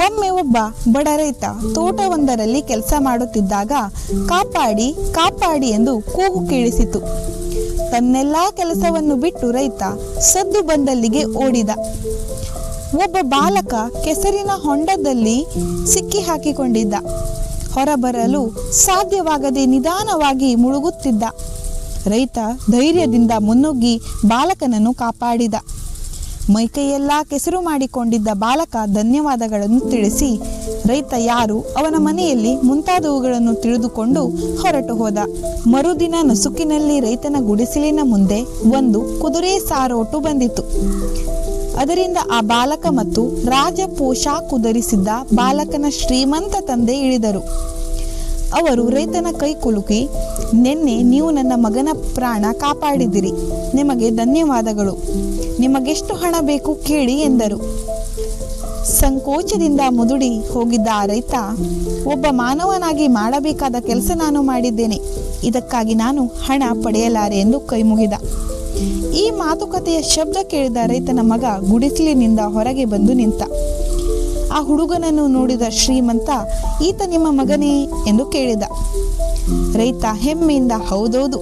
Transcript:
ಒಮ್ಮೆ ಒಬ್ಬ ಬಡ ರೈತ ತೋಟವೊಂದರಲ್ಲಿ ಕೆಲಸ ಮಾಡುತ್ತಿದ್ದಾಗ ಕಾಪಾಡಿ ಕಾಪಾಡಿ ಎಂದು ಕೂಗು ಕೇಳಿಸಿತು. ತನ್ನೆಲ್ಲಾ ಕೆಲಸವನ್ನು ಬಿಟ್ಟು ರೈತ ಸದ್ದು ಬಂದಲ್ಲಿಗೆ ಓಡಿದ. ಒಬ್ಬ ಬಾಲಕ ಕೆಸರಿನ ಹೊಂಡದಲ್ಲಿ ಸಿಕ್ಕಿ ಹಾಕಿಕೊಂಡಿದ್ದ. ಹೊರಬರಲು ಸಾಧ್ಯವಾಗದೆ ನಿಧಾನವಾಗಿ ಮುಳುಗುತ್ತಿದ್ದ. ರೈತ ಧೈರ್ಯದಿಂದ ಮುನ್ನುಗ್ಗಿ ಬಾಲಕನನ್ನು ಕಾಪಾಡಿದ. ಮೈಕೈಯೆಲ್ಲ ಕೆಸರು ಮಾಡಿಕೊಂಡಿದ್ದ ಬಾಲಕ ಧನ್ಯವಾದಗಳನ್ನು ತಿಳಿಸಿ ರೈತ ಯಾರು, ಅವನ ಮನೆಯಲ್ಲಿ ಮುಂತಾದವುಗಳನ್ನು ತಿಳಿದುಕೊಂಡು ಹೊರಟು ಹೋದ. ಮರುದಿನ ನಸುಕಿನಲ್ಲಿ ರೈತನ ಗುಡಿಸಲಿನ ಮುಂದೆ ಒಂದು ಕುದುರೆ ಸಾರೋಟು ಬಂದಿತು. ಅದರಿಂದ ಆ ಬಾಲಕ ಮತ್ತು ರಾಜ ಪೋಷಾಕು ಧರಿಸಿದ್ದ ಬಾಲಕನ ಶ್ರೀಮಂತ ತಂದೆ ಇಳಿದರು. ಅವರು ರೈತನ ಕೈ ಕುಲುಕಿ, ನಿನ್ನೆ ನೀವು ನನ್ನ ಮಗನ ಪ್ರಾಣ ಕಾಪಾಡಿದಿರಿ, ನಿಮಗೆ ಧನ್ಯವಾದಗಳು, ನಿಮಗೆಷ್ಟು ಹಣ ಬೇಕು ಕೇಳಿ ಎಂದರು. ಸಂಕೋಚದಿಂದ ಮುದುಡಿ ಹೋಗಿದ್ದ ಆ ರೈತ, ಒಬ್ಬ ಮಾನವನಾಗಿ ಮಾಡಬೇಕಾದ ಕೆಲಸ ನಾನು ಮಾಡಿದ್ದೇನೆ, ಇದಕ್ಕಾಗಿ ನಾನು ಹಣ ಪಡೆಯಲಾರೆ ಎಂದು ಕೈ ಮುಗಿದ. ಈ ಮಾತುಕತೆಯ ಶಬ್ದ ಕೇಳಿದ ರೈತನ ಮಗ ಗುಡಿಸಲಿನಿಂದ ಹೊರಗೆ ಬಂದು ನಿಂತ. ಆ ಹುಡುಗನನ್ನು ನೋಡಿದ ಶ್ರೀಮಂತ, ಈತ ನಿಮ್ಮ ಮಗನೇ ಎಂದು ಕೇಳಿದ. ರೈತ ಹೆಮ್ಮೆಯಿಂದ ಹೌದೌದು